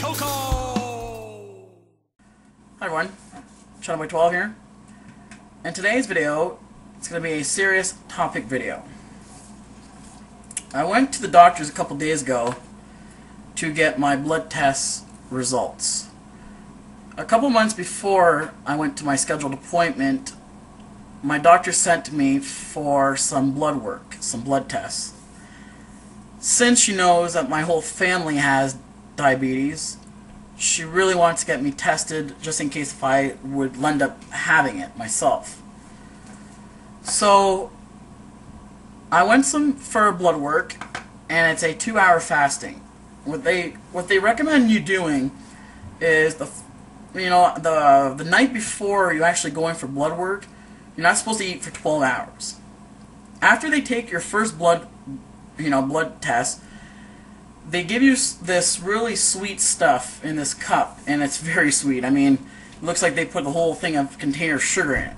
Coco! Hi everyone, Channel Boy 12 here. In today's video, it's going to be a serious topic video. I went to the doctor's a couple days ago to get my blood test results. A couple months before I went to my scheduled appointment, my doctor sent me for some blood work, some blood tests. Since she knows that my whole family has diabetes, she really wants to get me tested just in case if I would end up having it myself. So I went for blood work, and it's a 2-hour fasting. What they recommend you doing is the night before you actually go in for blood work, you're not supposed to eat for 12 hours. After they take your first blood test, they give you this really sweet stuff in this cup, and it's very sweet. I mean, it looks like they put the whole thing of container of sugar in it.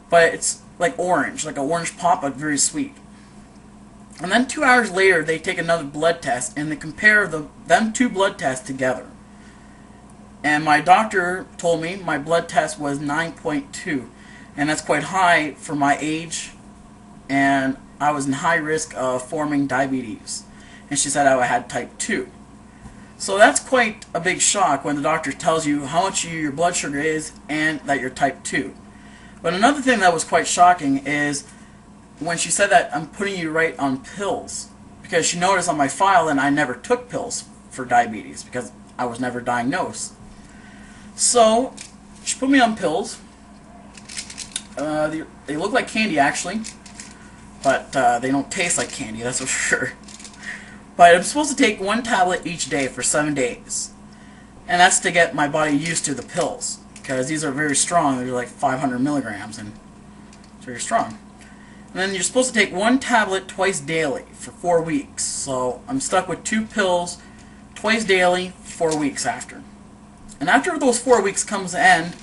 But it's like orange, like an orange pop, but very sweet. And then 2 hours later, they take another blood test, and they compare them two blood tests together. And my doctor told me my blood test was 9.2, and that's quite high for my age, and I was in high risk of forming diabetes. And she said I had type 2. So that's quite a big shock when the doctor tells you how much your blood sugar is and that you're type 2. But another thing that was quite shocking is when she said that I'm putting you right on pills, because she noticed on my file that I never took pills for diabetes because I was never diagnosed. So she put me on pills. They look like candy actually, but they don't taste like candy, that's for sure. But I'm supposed to take 1 tablet each day for 7 days. And that's to get my body used to the pills, because these are very strong. They're like 500 milligrams, and it's very strong. And then you're supposed to take 1 tablet twice daily for 4 weeks. So I'm stuck with 2 pills twice daily, 4 weeks after. And after those 4 weeks comes to end,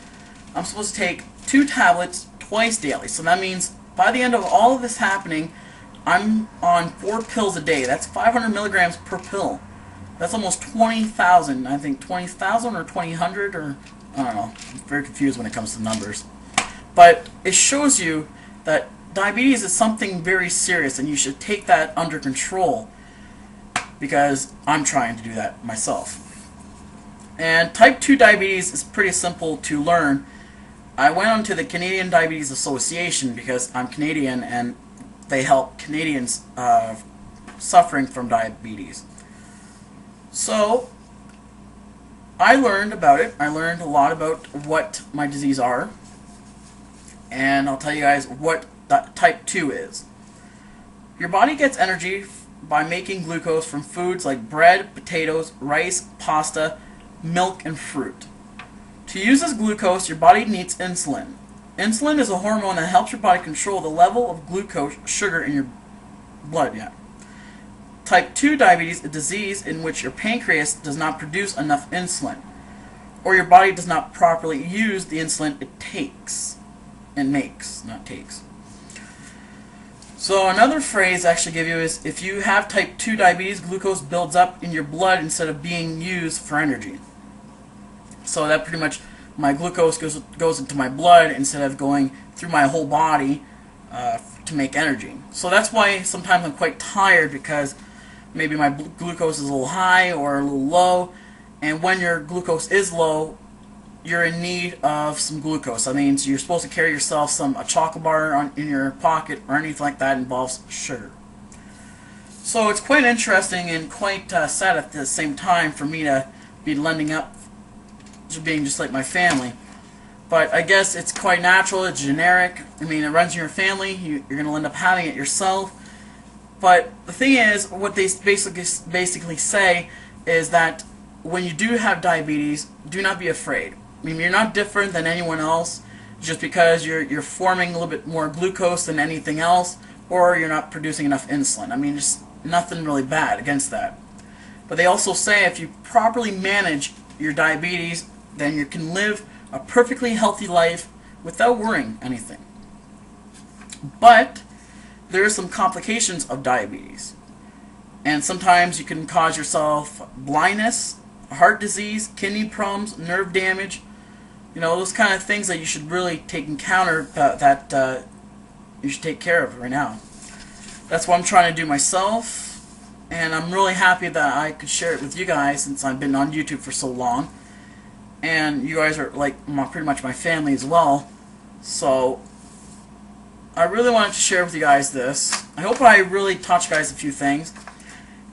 I'm supposed to take 2 tablets twice daily. So that means by the end of all of this happening, I'm on 4 pills a day. That's 500 milligrams per pill. That's almost 20,000. I think 20,000 or 2,000, or I don't know. I'm very confused when it comes to numbers. But it shows you that diabetes is something very serious, and you should take that under control, because I'm trying to do that myself. And type 2 diabetes is pretty simple to learn. I went onto the Canadian Diabetes Association because I'm Canadian, and they help Canadians suffering from diabetes. So I learned about it. I learned a lot about what my disease are, and I'll tell you guys what type 2 is. Your body gets energy by making glucose from foods like bread, potatoes, rice, pasta, milk, and fruit. To use this glucose, your body needs insulin. Insulin is a hormone that helps your body control the level of glucose sugar in your blood. Type 2 diabetes is a disease in which your pancreas does not produce enough insulin, or your body does not properly use the insulin it takes. And makes, not takes. So another phrase I actually give you is, if you have type 2 diabetes, glucose builds up in your blood instead of being used for energy. So that pretty much, my glucose goes into my blood instead of going through my whole body to make energy. So that's why sometimes I'm quite tired, because maybe my glucose is a little high or a little low, and when your glucose is low, you're in need of some glucose. That means you're supposed to carry yourself a chocolate bar in your pocket, or anything like that involves sugar. So it's quite interesting and quite sad at the same time for me to be lending up to being just like my family. But I guess it's quite natural, it's generic. I mean, it runs in your family, you're going to end up having it yourself. But the thing is, what they basically say is that when you do have diabetes, do not be afraid. I mean, you're not different than anyone else just because you're forming a little bit more glucose than anything else, or you're not producing enough insulin. I mean, just nothing really bad against that. But they also say if you properly manage your diabetes, then you can live a perfectly healthy life without worrying anything. But there are some complications of diabetes. And sometimes you can cause yourself blindness, heart disease, kidney problems, nerve damage. You know, those kind of things that you should really that you should take care of right now. That's what I'm trying to do myself, and I'm really happy that I could share it with you guys since I've been on YouTube for so long. And you guys are like pretty much my family as well. So I really wanted to share with you guys this. I hope I really taught you guys a few things.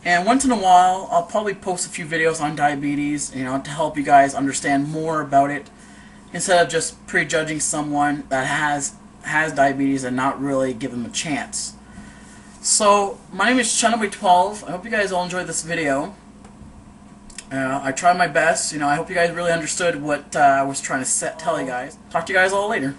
And once in a while, I'll probably post a few videos on diabetes, you know, to help you guys understand more about it, instead of just prejudging someone that has diabetes and not really give them a chance. So, my name is Chunaway12. I hope you guys all enjoyed this video. I tried my best. You know, I hope you guys really understood what I was trying to tell you guys. Talk to you guys all later.